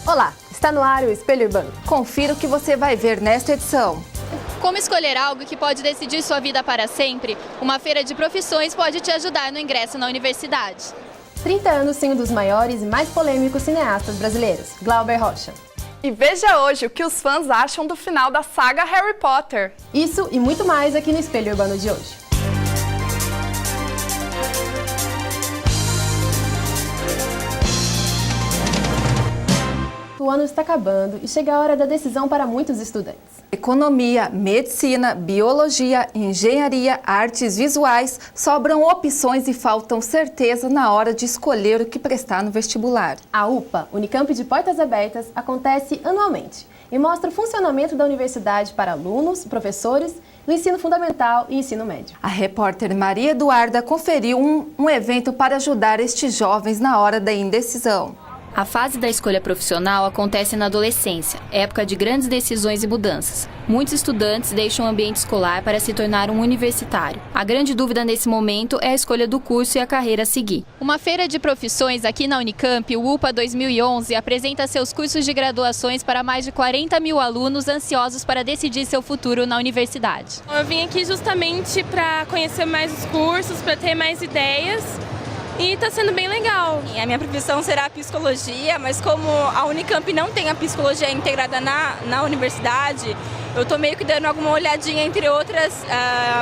Olá, está no ar o Espelho Urbano. Confira o que você vai ver nesta edição. Como escolher algo que pode decidir sua vida para sempre? Uma feira de profissões pode te ajudar no ingresso na universidade. 30 anos sem um dos maiores e mais polêmicos cineastas brasileiros, Glauber Rocha. E veja hoje o que os fãs acham do final da saga Harry Potter. Isso e muito mais aqui no Espelho Urbano de hoje. O ano está acabando e chega a hora da decisão para muitos estudantes. Economia, medicina, biologia, engenharia, artes visuais, sobram opções e faltam certeza na hora de escolher o que prestar no vestibular. A UPA, Unicamp de Portas Abertas, acontece anualmente e mostra o funcionamento da universidade para alunos, professores, no ensino fundamental e ensino médio. A repórter Maria Eduarda conferiu um evento para ajudar estes jovens na hora da indecisão. A fase da escolha profissional acontece na adolescência, época de grandes decisões e mudanças. Muitos estudantes deixam o ambiente escolar para se tornar um universitário. A grande dúvida nesse momento é a escolha do curso e a carreira a seguir. Uma feira de profissões aqui na Unicamp, o UPA 2011, apresenta seus cursos de graduações para mais de 40 mil alunos ansiosos para decidir seu futuro na universidade. Eu vim aqui justamente para conhecer mais os cursos, para ter mais ideias. E está sendo bem legal. A minha profissão será a psicologia, mas como a Unicamp não tem a psicologia integrada na universidade, eu estou meio que dando alguma olhadinha entre outras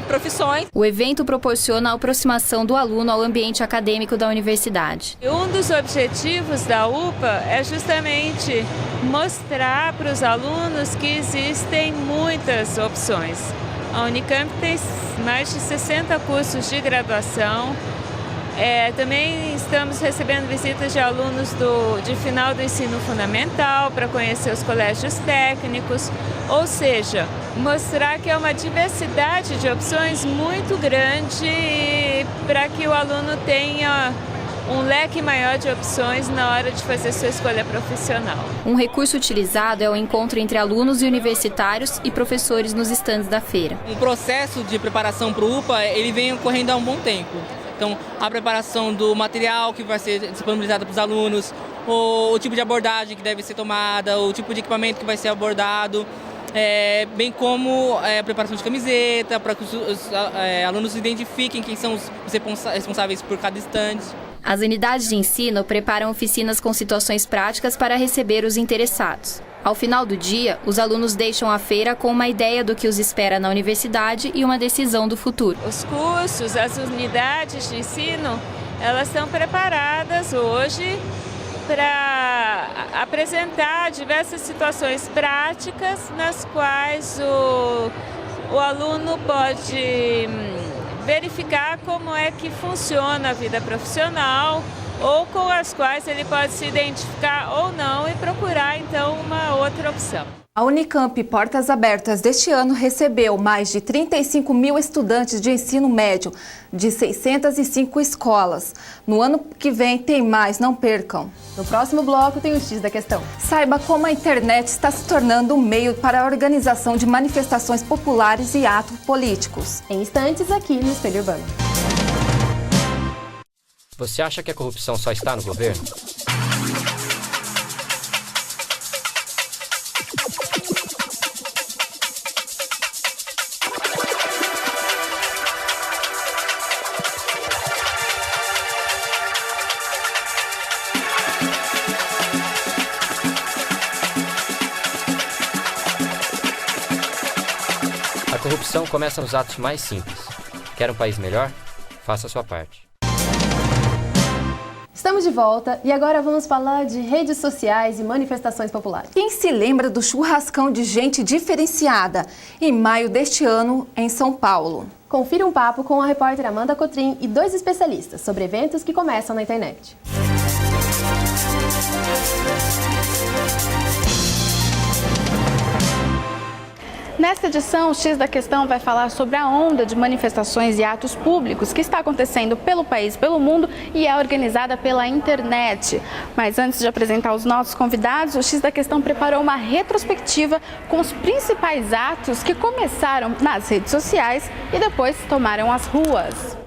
profissões. O evento proporciona a aproximação do aluno ao ambiente acadêmico da universidade. Um dos objetivos da UPA é justamente mostrar para os alunos que existem muitas opções. A Unicamp tem mais de 60 cursos de graduação. Também estamos recebendo visitas de alunos de final do ensino fundamental para conhecer os colégios técnicos, ou seja, mostrar que é uma diversidade de opções muito grande para que o aluno tenha um leque maior de opções na hora de fazer sua escolha profissional. Um recurso utilizado é o encontro entre alunos e universitários e professores nos estandes da feira. O processo de preparação para o UPA ele vem ocorrendo há um bom tempo. Então, a preparação do material que vai ser disponibilizado para os alunos, o tipo de abordagem que deve ser tomada, o tipo de equipamento que vai ser abordado, bem como a preparação de camiseta, para que os alunos identifiquem quem são os responsáveis por cada estande. As unidades de ensino preparam oficinas com situações práticas para receber os interessados. Ao final do dia, os alunos deixam a feira com uma ideia do que os espera na universidade e uma decisão do futuro. Os cursos, as unidades de ensino, elas estão preparadas hoje para apresentar diversas situações práticas nas quais o aluno pode verificar como é que funciona a vida profissional, ou com as quais ele pode se identificar ou não e procurar, então, uma outra opção. A Unicamp Portas Abertas deste ano recebeu mais de 35 mil estudantes de ensino médio de 605 escolas. No ano que vem tem mais, não percam. No próximo bloco tem o X da questão. Saiba como a internet está se tornando um meio para a organização de manifestações populares e atos políticos. Em instantes aqui no Espelho Urbano. Você acha que a corrupção só está no governo? A corrupção começa nos atos mais simples. Quer um país melhor? Faça a sua parte. Estamos de volta e agora vamos falar de redes sociais e manifestações populares. Quem se lembra do churrascão de gente diferenciada em maio deste ano em São Paulo? Confira um papo com a repórter Amanda Cotrim e dois especialistas sobre eventos que começam na internet. Nesta edição, o X da Questão vai falar sobre a onda de manifestações e atos públicos que está acontecendo pelo país, pelo mundo e é organizada pela internet. Mas antes de apresentar os nossos convidados, o X da Questão preparou uma retrospectiva com os principais atos que começaram nas redes sociais e depois tomaram as ruas.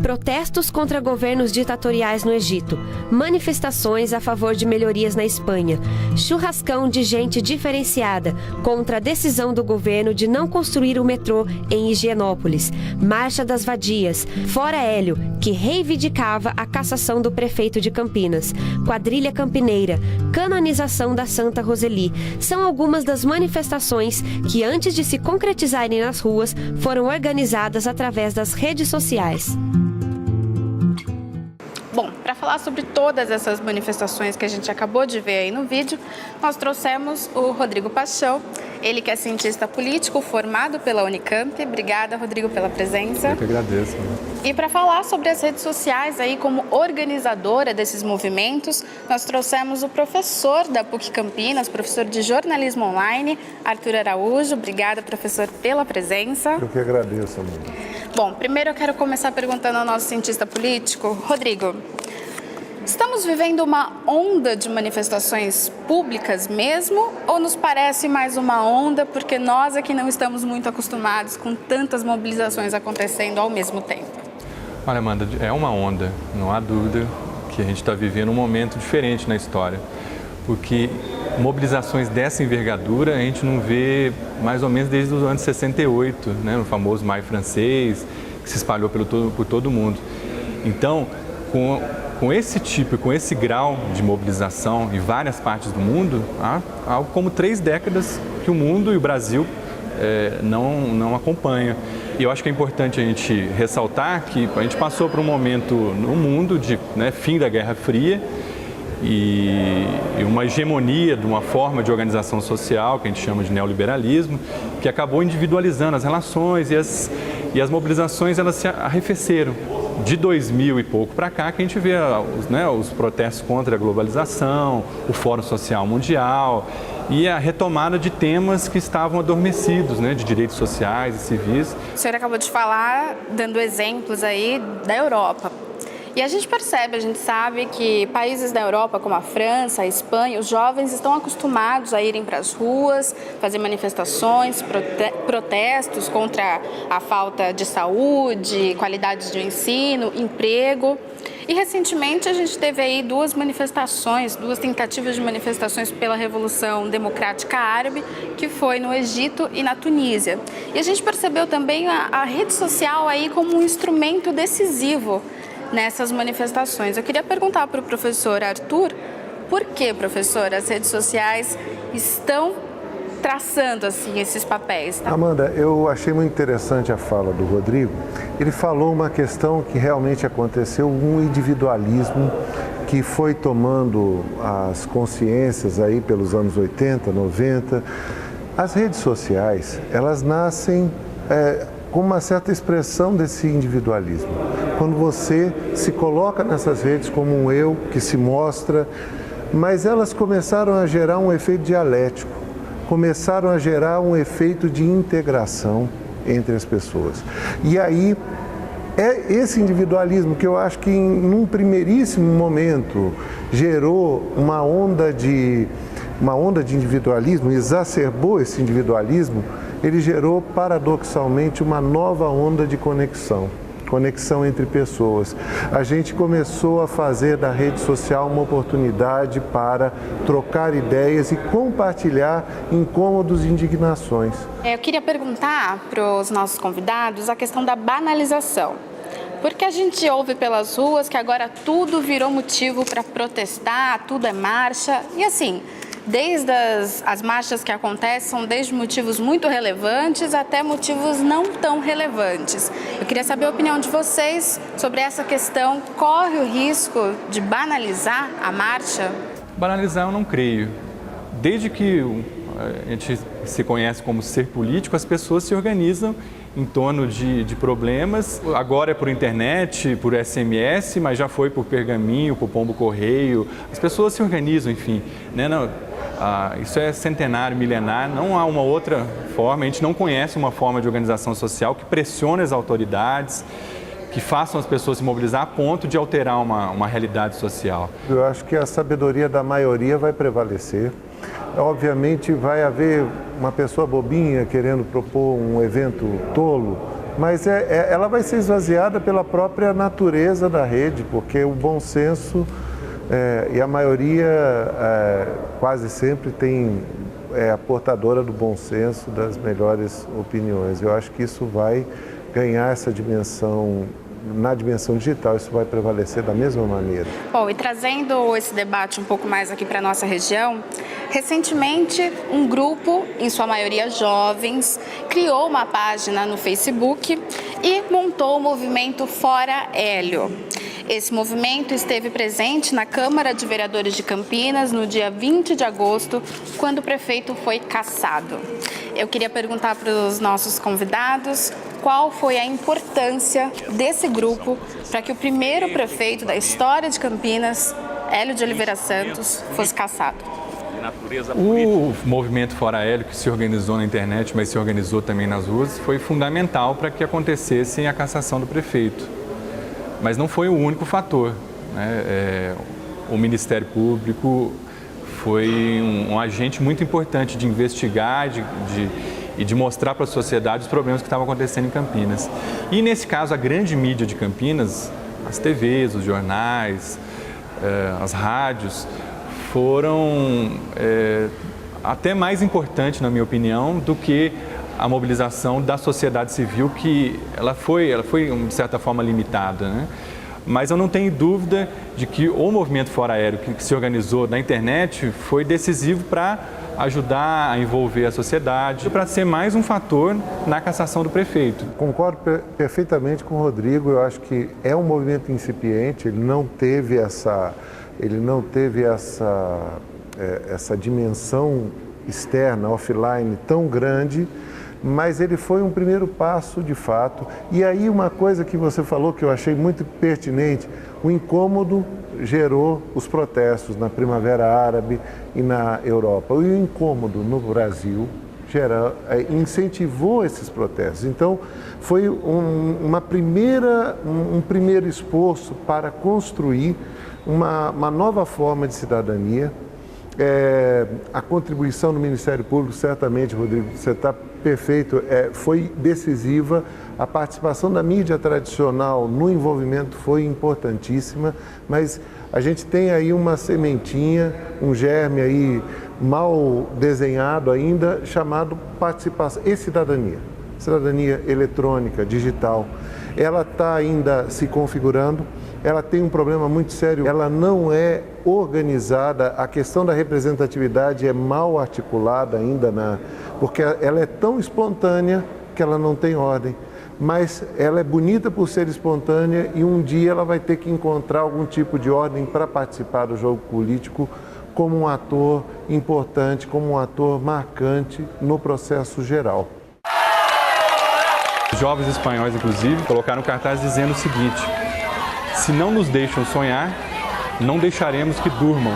Protestos contra governos ditatoriais no Egito. Manifestações a favor de melhorias na Espanha. Churrascão de gente diferenciada contra a decisão do governo de não construir o metrô em Higienópolis. Marcha das Vadias. Fora Hélio, que reivindicava a cassação do prefeito de Campinas. Quadrilha Campineira. Canonização da Santa Roseli. São algumas das manifestações que, antes de se concretizarem nas ruas, foram organizadas através das redes sociais. Bom, para falar sobre todas essas manifestações que a gente acabou de ver aí no vídeo, nós trouxemos o Rodrigo Paixão, ele que é cientista político formado pela Unicamp. Obrigada, Rodrigo, pela presença. Eu que agradeço. E para falar sobre as redes sociais aí como organizadora desses movimentos, nós trouxemos o professor da PUC Campinas, professor de jornalismo online, Arthur Araújo. Obrigada, professor, pela presença. Eu que agradeço, amigo. Bom, primeiro eu quero começar perguntando ao nosso cientista político, Rodrigo. Estamos vivendo uma onda de manifestações públicas mesmo, ou nos parece mais uma onda porque nós aqui não estamos muito acostumados com tantas mobilizações acontecendo ao mesmo tempo? Olha, Amanda, é uma onda, não há dúvida que a gente está vivendo um momento diferente na história, porque mobilizações dessa envergadura a gente não vê mais ou menos desde os anos 68, né, no famoso Maio francês, que se espalhou por todo o mundo. Então, com esse tipo, com esse grau de mobilização em várias partes do mundo, há algo como 3 décadas que o mundo e o Brasil não acompanham. E eu acho que é importante a gente ressaltar que a gente passou por um momento no mundo de fim da Guerra Fria e uma hegemonia de uma forma de organização social que a gente chama de neoliberalismo, que acabou individualizando as relações e as mobilizações elas se arrefeceram. De 2000 e pouco para cá que a gente vê os protestos contra a globalização, o Fórum Social Mundial e a retomada de temas que estavam adormecidos, de direitos sociais e civis. O senhor acabou de falar, dando exemplos aí da Europa. E a gente percebe, a gente sabe que países da Europa, como a França, a Espanha, os jovens estão acostumados a irem para as ruas, fazer manifestações, protestos contra a falta de saúde, qualidade de ensino, emprego. E recentemente a gente teve aí 2 tentativas de manifestações pela Revolução Democrática Árabe, que foi no Egito e na Tunísia. E a gente percebeu também a rede social aí como um instrumento decisivo nessas manifestações. Eu queria perguntar para o professor Arthur, por que, professor, as redes sociais estão traçando assim esses papéis? Tá? Amanda, eu achei muito interessante a fala do Rodrigo. Ele falou uma questão que realmente aconteceu, um individualismo que foi tomando as consciências aí pelos anos 80, 90. As redes sociais, elas nascem com uma certa expressão desse individualismo. Quando você se coloca nessas redes como um eu que se mostra, mas elas começaram a gerar um efeito dialético, começaram a gerar um efeito de integração entre as pessoas. E aí, é esse individualismo que eu acho que num primeiríssimo momento gerou uma onda de individualismo, exacerbou esse individualismo, ele gerou paradoxalmente uma nova onda de conexão entre pessoas. A gente começou a fazer da rede social uma oportunidade para trocar ideias e compartilhar incômodos e indignações. Eu queria perguntar para os nossos convidados a questão da banalização. Porque a gente ouve pelas ruas que agora tudo virou motivo para protestar, tudo é marcha. E assim, desde as marchas que acontecem, são desde motivos muito relevantes até motivos não tão relevantes. Eu queria saber a opinião de vocês sobre essa questão. Corre o risco de banalizar a marcha? Banalizar eu não creio. Desde que a gente se conhece como ser político, as pessoas se organizam em torno de problemas. Agora é por internet, por SMS, mas já foi por pergaminho, por pombo correio. As pessoas se organizam, enfim. Isso é centenário, milenar, não há uma outra forma, a gente não conhece uma forma de organização social que pressione as autoridades, que façam as pessoas se mobilizar a ponto de alterar uma realidade social. Eu acho que a sabedoria da maioria vai prevalecer. Obviamente vai haver uma pessoa bobinha querendo propor um evento tolo, mas ela vai ser esvaziada pela própria natureza da rede, porque o bom senso e a maioria quase sempre é a portadora do bom senso, das melhores opiniões. Eu acho que isso vai ganhar essa dimensão. Na dimensão digital, isso vai prevalecer da mesma maneira. Bom, e trazendo esse debate um pouco mais aqui para a nossa região, recentemente um grupo, em sua maioria jovens, criou uma página no Facebook e montou o movimento Fora Hélio. Esse movimento esteve presente na Câmara de Vereadores de Campinas no dia 20 de agosto, quando o prefeito foi cassado. Eu queria perguntar para os nossos convidados qual foi a importância desse grupo para que o primeiro prefeito da história de Campinas, Hélio de Oliveira Santos, fosse cassado. O movimento Fora Hélio, que se organizou na internet, mas se organizou também nas ruas, foi fundamental para que acontecesse a cassação do prefeito. Mas não foi o único fator, né? O Ministério Público foi um agente muito importante de investigar e de mostrar para a sociedade os problemas que estavam acontecendo em Campinas. E nesse caso, a grande mídia de Campinas, as TVs, os jornais, as rádios, foram até mais importantes, na minha opinião, do que a mobilização da sociedade civil, que ela foi de certa forma limitada, né? Mas eu não tenho dúvida de que o movimento Fora Hélio, que se organizou na internet, foi decisivo para ajudar a envolver a sociedade, para ser mais um fator na cassação do prefeito. Concordo perfeitamente com o Rodrigo, eu acho que é um movimento incipiente, ele não teve essa dimensão externa, offline, tão grande, mas ele foi um primeiro passo de fato. E aí uma coisa que você falou que eu achei muito pertinente, o incômodo gerou os protestos na Primavera Árabe e na Europa. E o incômodo no Brasil incentivou esses protestos. Então foi um primeiro esforço para construir uma nova forma de cidadania. A contribuição do Ministério Público, certamente, Rodrigo, você está perfeito, foi decisiva. A participação da mídia tradicional no envolvimento foi importantíssima, mas a gente tem aí uma sementinha, um germe aí mal desenhado ainda, chamado participação e cidadania. Cidadania eletrônica, digital. Ela está ainda se configurando. Ela tem um problema muito sério, ela não é organizada, a questão da representatividade é mal articulada ainda, porque ela é tão espontânea que ela não tem ordem, mas ela é bonita por ser espontânea e um dia ela vai ter que encontrar algum tipo de ordem para participar do jogo político como um ator importante, como um ator marcante no processo geral. Os jovens espanhóis, inclusive, colocaram cartaz dizendo o seguinte: se não nos deixam sonhar, não deixaremos que durmam.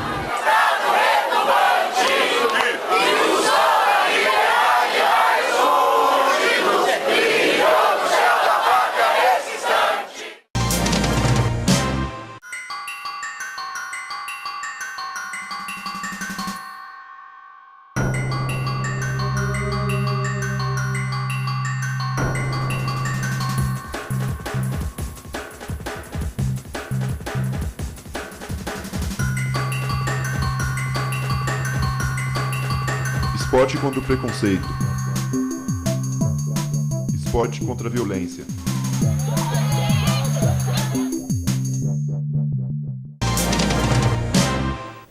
Esporte contra o preconceito. Esporte contra a violência.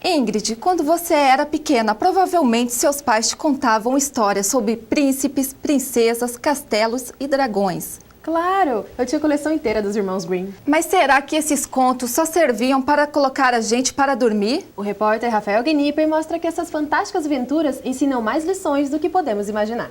Ingrid, quando você era pequena, provavelmente seus pais te contavam histórias sobre príncipes, princesas, castelos e dragões. Claro, eu tinha a coleção inteira dos Irmãos Grimm. Mas será que esses contos só serviam para colocar a gente para dormir? O repórter Rafael Gnipper mostra que essas fantásticas aventuras ensinam mais lições do que podemos imaginar.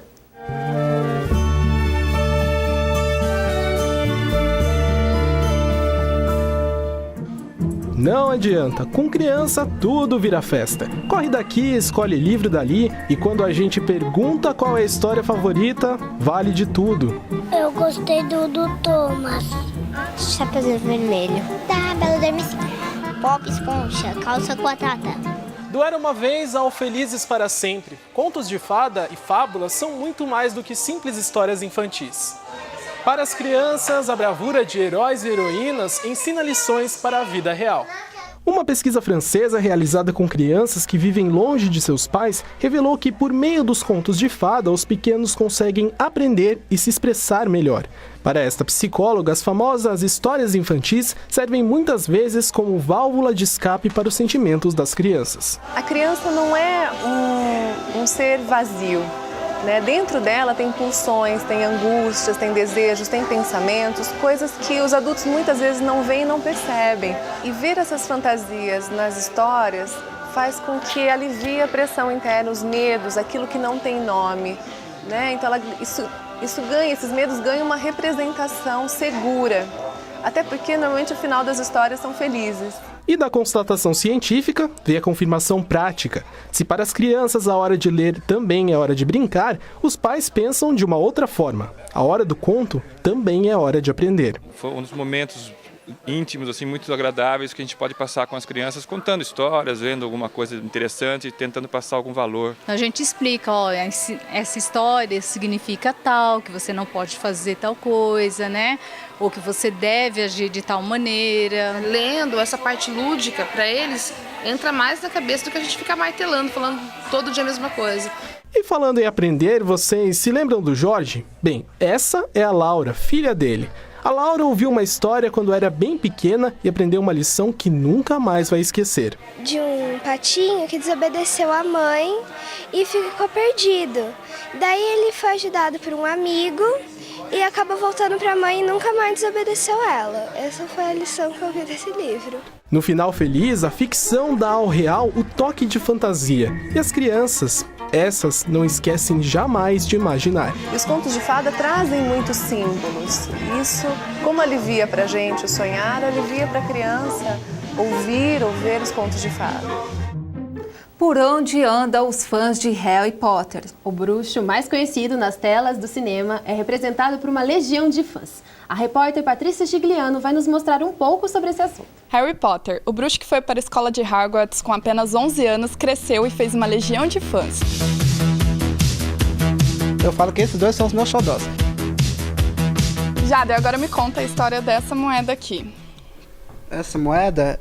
Não adianta, com criança tudo vira festa. Corre daqui, escolhe livro dali e quando a gente pergunta qual é a história favorita, vale de tudo. Eu gostei do Thomas. Chapeuzinho Vermelho. Da Bela Adormecida. Bob Esponja, Calça Quadrada. Do Era Uma Vez ao Felizes para Sempre. Contos de fada e fábulas são muito mais do que simples histórias infantis. Para as crianças, a bravura de heróis e heroínas ensina lições para a vida real. Uma pesquisa francesa realizada com crianças que vivem longe de seus pais revelou que, por meio dos contos de fada, os pequenos conseguem aprender e se expressar melhor. Para esta psicóloga, as famosas histórias infantis servem muitas vezes como válvula de escape para os sentimentos das crianças. A criança não é um ser vazio. Dentro dela tem pulsões, tem angústias, tem desejos, tem pensamentos, coisas que os adultos muitas vezes não veem e não percebem. E ver essas fantasias nas histórias faz com que alivie a pressão interna, os medos, aquilo que não tem nome. Então esses medos ganham uma representação segura, até porque normalmente o final das histórias são felizes. E da constatação científica, veio a confirmação prática. Se para as crianças a hora de ler também é hora de brincar, os pais pensam de uma outra forma. A hora do conto também é hora de aprender. Foi um dos momentos íntimos, assim, muito agradáveis que a gente pode passar com as crianças, contando histórias, vendo alguma coisa interessante, tentando passar algum valor. A gente explica, essa história significa tal, que você não pode fazer tal coisa, ou que você deve agir de tal maneira. Lendo essa parte lúdica, para eles, entra mais na cabeça do que a gente ficar martelando, falando todo dia a mesma coisa. E falando em aprender, vocês se lembram do Jorge? Bem, essa é a Laura, filha dele. A Laura ouviu uma história quando era bem pequena e aprendeu uma lição que nunca mais vai esquecer. De um patinho que desobedeceu a mãe e ficou perdido. Daí ele foi ajudado por um amigo e acabou voltando para a mãe e nunca mais desobedeceu ela. Essa foi a lição que eu vi desse livro. No final feliz, a ficção dá ao real o toque de fantasia. E as crianças, essas não esquecem jamais de imaginar. E os contos de fada trazem muitos símbolos. Isso, como alivia pra gente o sonhar, alivia pra criança ouvir ou ver os contos de fada. Por onde andam os fãs de Harry Potter? O bruxo mais conhecido nas telas do cinema é representado por uma legião de fãs. A repórter Patrícia Gigliano vai nos mostrar um pouco sobre esse assunto. Harry Potter, o bruxo que foi para a escola de Hogwarts com apenas 11 anos, cresceu e fez uma legião de fãs. Eu falo que esses dois são os meus xodós. Jade, agora me conta a história dessa moeda aqui. Essa moeda,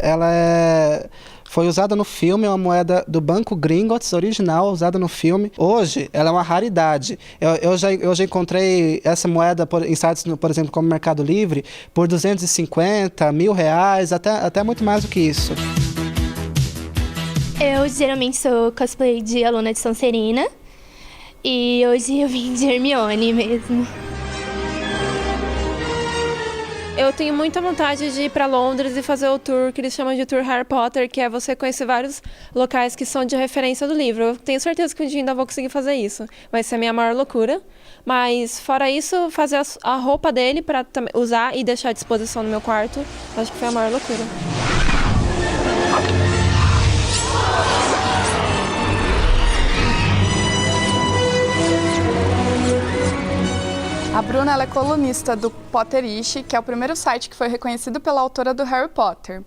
foi usada no filme, é uma moeda do Banco Gringotts, original, usada no filme. Hoje, ela é uma raridade. Eu já encontrei essa moeda em sites, por exemplo, como Mercado Livre, por 250, R$1.000, até muito mais do que isso. Eu geralmente sou cosplay de aluna de Sonserina e hoje eu vim de Hermione mesmo. Eu tenho muita vontade de ir para Londres e fazer o tour que eles chamam de Tour Harry Potter, que é você conhecer vários locais que são de referência do livro. Eu tenho certeza que um dia ainda vou conseguir fazer isso. Vai ser a minha maior loucura. Mas, fora isso, fazer a roupa dele para usar e deixar à disposição no meu quarto, acho que foi a maior loucura. A Bruna ela é colunista do Potterish, que é o primeiro site que foi reconhecido pela autora do Harry Potter.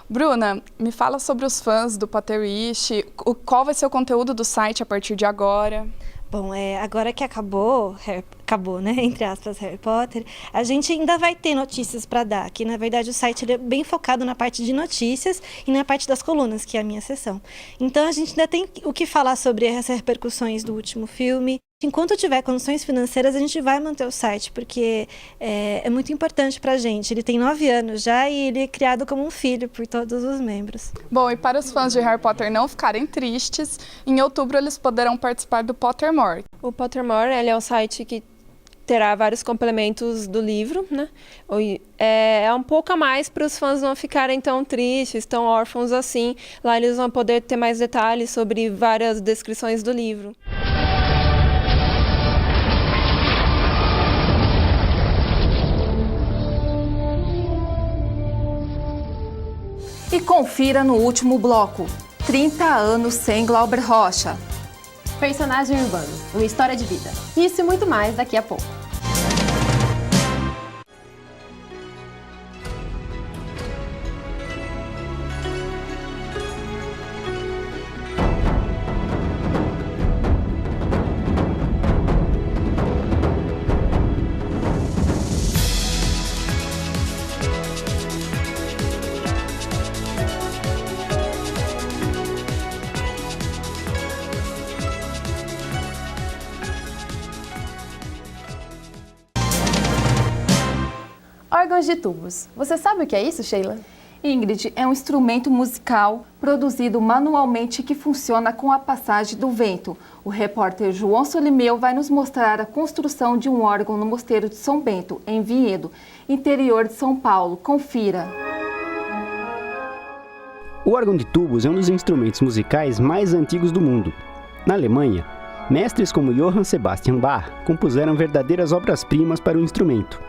Bruna, me fala sobre os fãs do Potterish, qual vai ser o conteúdo do site a partir de agora? Bom, agora que acabou, né, entre aspas, Harry Potter, a gente ainda vai ter notícias para dar, que na verdade o site ele é bem focado na parte de notícias e na parte das colunas, que é a minha seção. Então a gente ainda tem o que falar sobre essas repercussões do último filme. Enquanto tiver condições financeiras, a gente vai manter o site, porque é muito importante para a gente. Ele tem 9 anos já e ele é criado como um filho por todos os membros. Bom, e para os fãs de Harry Potter não ficarem tristes, em outubro eles poderão participar do Pottermore. O Pottermore ele é um site que terá vários complementos do livro, né? É um pouco a mais para os fãs não ficarem tão tristes, tão órfãos assim. Lá eles vão poder ter mais detalhes sobre várias descrições do livro. E confira no último bloco, 30 anos sem Glauber Rocha. Personagem urbano, uma história de vida. Isso e muito mais daqui a pouco. órgãos de tubos. Você sabe o que é isso, Sheila? Ingrid, é um instrumento musical produzido manualmente que funciona com a passagem do vento. O repórter João Solimeu vai nos mostrar a construção de um órgão no Mosteiro de São Bento, em Vinhedo, interior de São Paulo. Confira. O órgão de tubos é um dos instrumentos musicais mais antigos do mundo. Na Alemanha, mestres como Johann Sebastian Bach compuseram verdadeiras obras-primas para o instrumento.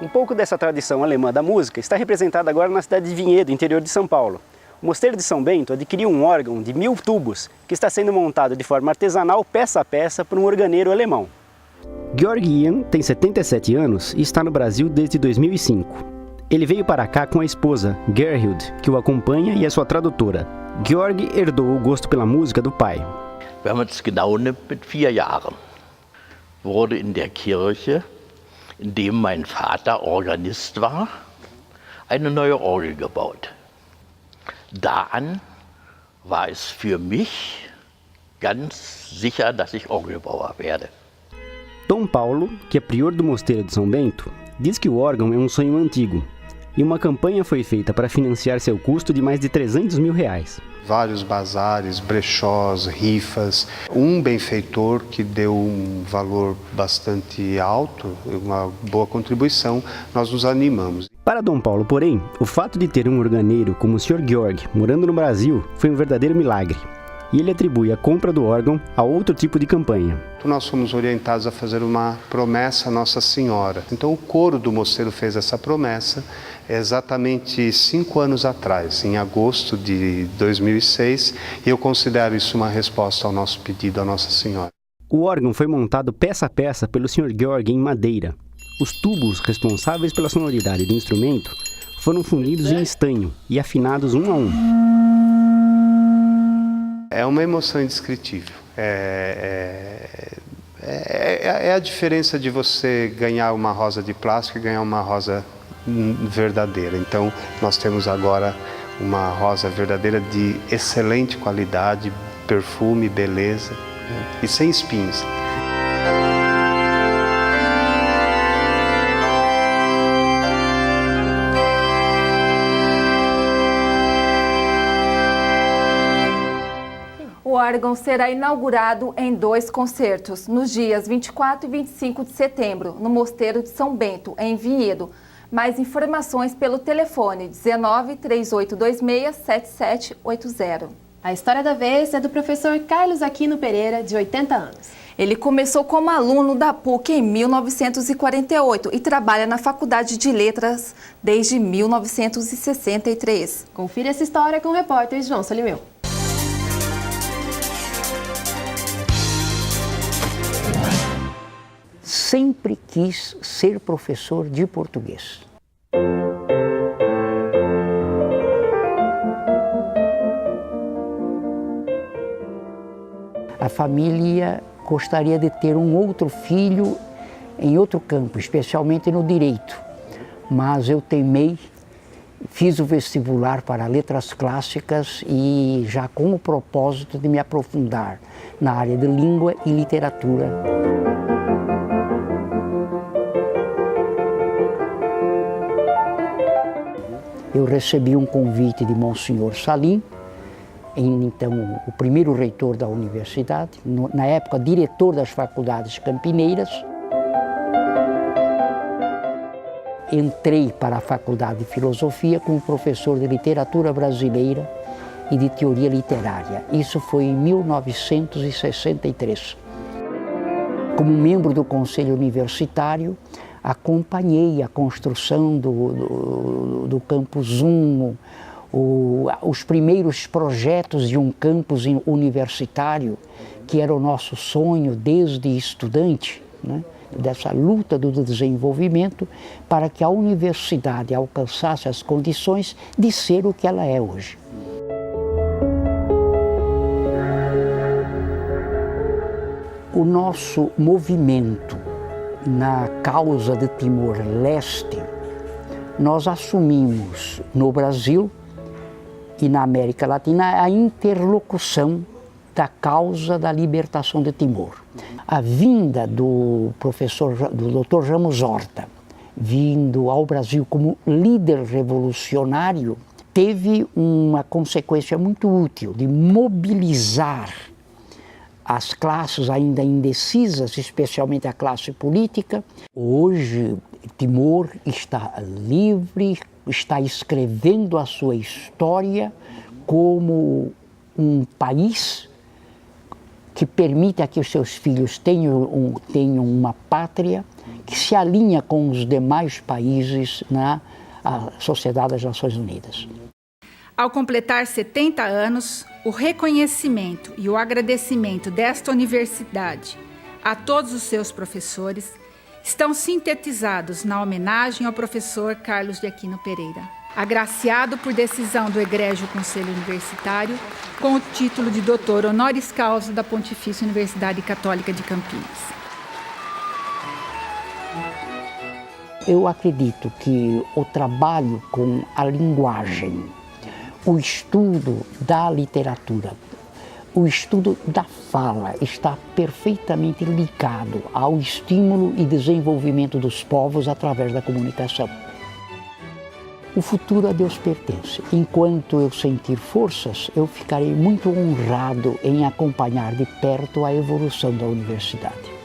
Um pouco dessa tradição alemã da música está representada agora na cidade de Vinhedo, interior de São Paulo. O Mosteiro de São Bento adquiriu um órgão de 1000 tubos que está sendo montado de forma artesanal, peça a peça, por um organeiro alemão. Georg Ian tem 77 anos e está no Brasil desde 2005. Ele veio para cá com a esposa, Gerhild, que o acompanha e é sua tradutora. Georg herdou o gosto pela música do pai. Wir haben es genau mit 4 Jahren. Wurde in der Kirche, in dem mein Vater Organist war, eine neue Orgel gebaut. Da an war es für mich ganz sicher, dass ich Orgelbauer werde. Dom Paulo, que é prior do Mosteiro de São Bento, diz que o órgão é um sonho antigo e uma campanha foi feita para financiar seu custo de mais de R$300 mil. Vários bazares, brechós, rifas, um benfeitor que deu um valor bastante alto, uma boa contribuição, nós nos animamos. Para Dom Paulo, porém, o fato de ter um organeiro como o Sr. Georg morando no Brasil foi um verdadeiro milagre. E ele atribui a compra do órgão a outro tipo de campanha. Nós fomos orientados a fazer uma promessa a Nossa Senhora. Então o coro do mosteiro fez essa promessa exatamente 5 anos atrás, em agosto de 2006, e eu considero isso uma resposta ao nosso pedido à Nossa Senhora. O órgão foi montado peça a peça pelo Sr. Georg em madeira. Os tubos responsáveis pela sonoridade do instrumento foram fundidos em estanho e afinados um a um. É uma emoção indescritível. É a diferença de você ganhar uma rosa de plástico e ganhar uma rosa verdadeira. Então, nós temos agora uma rosa verdadeira de excelente qualidade, perfume, beleza, e sem espinhos. O órgão será inaugurado em 2 concertos, nos dias 24 e 25 de setembro, no Mosteiro de São Bento, em Vinhedo. Mais informações pelo telefone 19 3826 7780. A história da vez é do professor Carlos Aquino Pereira, de 80 anos. Ele começou como aluno da PUC em 1948 e trabalha na Faculdade de Letras desde 1963. Confira essa história com o repórter João Solimeu. Sempre quis ser professor de português. A família gostaria de ter um outro filho em outro campo, especialmente no direito. Mas eu teimei, fiz o vestibular para letras clássicas e já com o propósito de me aprofundar na área de língua e literatura. Eu recebi um convite de Monsenhor Salim, então o primeiro reitor da universidade, na época diretor das faculdades campineiras. Entrei para a Faculdade de Filosofia como professor de literatura brasileira e de teoria literária. Isso foi em 1963. Como membro do Conselho Universitário, acompanhei a construção do campus 1, os primeiros projetos de um campus universitário, que era o nosso sonho desde estudante, né? Dessa luta do desenvolvimento para que a universidade alcançasse as condições de ser o que ela é hoje. O nosso movimento na causa de Timor-Leste, nós assumimos no Brasil e na América Latina a interlocução da causa da libertação de Timor. A vinda do Dr. Ramos Horta vindo ao Brasil como líder revolucionário, teve uma consequência muito útil de mobilizar as classes ainda indecisas, especialmente a classe política. Hoje, Timor está livre, está escrevendo a sua história como um país que permite que os seus filhos tenham uma pátria que se alinha com os demais países na Sociedade das Nações Unidas. Ao completar 70 anos, o reconhecimento e o agradecimento desta universidade a todos os seus professores estão sintetizados na homenagem ao professor Carlos de Aquino Pereira, agraciado por decisão do Egrégio Conselho Universitário com o título de doutor honoris causa da Pontifícia Universidade Católica de Campinas. Eu acredito que o trabalho com a linguagem, o estudo da literatura, o estudo da fala está perfeitamente ligado ao estímulo e desenvolvimento dos povos através da comunicação. O futuro a Deus pertence. Enquanto eu sentir forças, eu ficarei muito honrado em acompanhar de perto a evolução da universidade.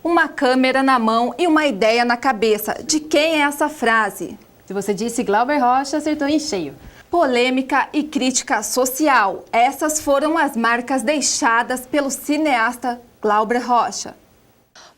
Uma câmera na mão e uma ideia na cabeça. De quem é essa frase? Se você disse Glauber Rocha, acertou em cheio. Polêmica e crítica social. Essas foram as marcas deixadas pelo cineasta Glauber Rocha.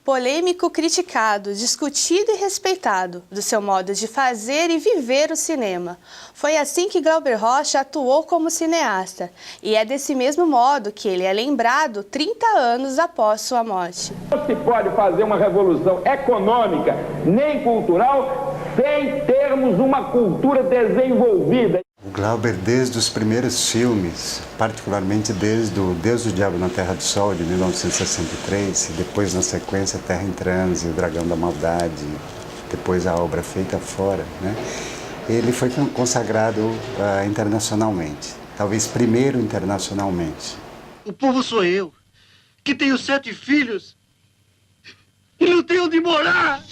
Polêmico, criticado, discutido e respeitado do seu modo de fazer e viver o cinema. Foi assim que Glauber Rocha atuou como cineasta. E é desse mesmo modo que ele é lembrado 30 anos após sua morte. Não se pode fazer uma revolução econômica nem cultural sem termos uma cultura desenvolvida. O Glauber, desde os primeiros filmes, particularmente desde o Deus, o Diabo na Terra do Sol, de 1963, e depois na sequência Terra em Transe, O Dragão da Maldade, depois a obra Feita Fora, né? Ele foi consagrado internacionalmente, talvez primeiro internacionalmente. O povo sou eu, que tenho 7 filhos e não tenho onde morar!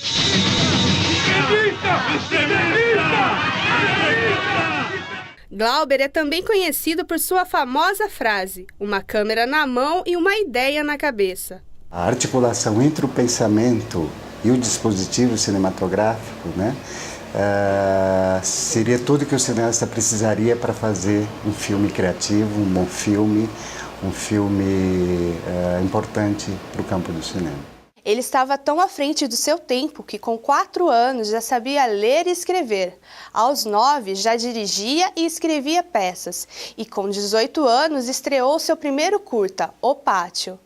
Glauber é também conhecido por sua famosa frase, uma câmera na mão e uma ideia na cabeça. A articulação entre o pensamento e o dispositivo cinematográfico, né, seria tudo que o cineasta precisaria para fazer um filme criativo, um bom filme, um filme importante para o campo do cinema. Ele estava tão à frente do seu tempo que com 4 anos já sabia ler e escrever. Aos 9 já dirigia e escrevia peças. E com 18 anos estreou seu primeiro curta, O Pátio.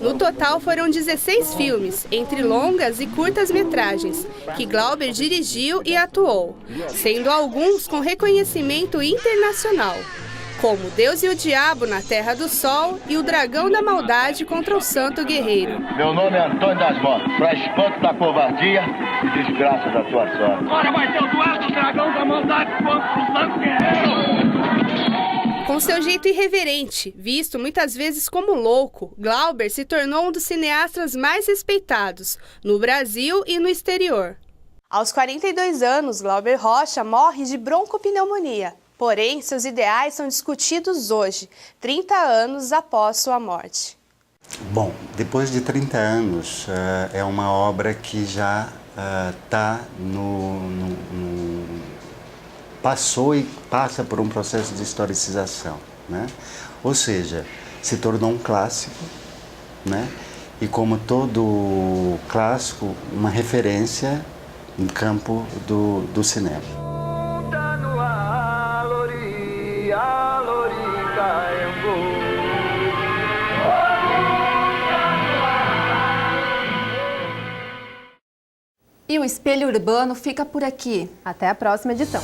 No total foram 16 filmes, entre longas e curtas-metragens, que Glauber dirigiu e atuou, sendo alguns com reconhecimento internacional, como Deus e o Diabo na Terra do Sol e O Dragão da Maldade contra o Santo Guerreiro. Meu nome é Antônio das Motas, para espanto da covardia e desgraça da tua sorte. Agora vai ter o duelo do Dragão da Maldade contra o Santo Guerreiro! Com seu jeito irreverente, visto muitas vezes como louco, Glauber se tornou um dos cineastas mais respeitados, no Brasil e no exterior. Aos 42 anos, Glauber Rocha morre de broncopneumonia. Porém, seus ideais são discutidos hoje, 30 anos após sua morte. Bom, depois de 30 anos, é uma obra que já está passou e passa por um processo de historicização, né? Ou seja, se tornou um clássico, né? E como todo clássico, uma referência no campo do cinema. E o Espelho Urbano fica por aqui. Até a próxima edição.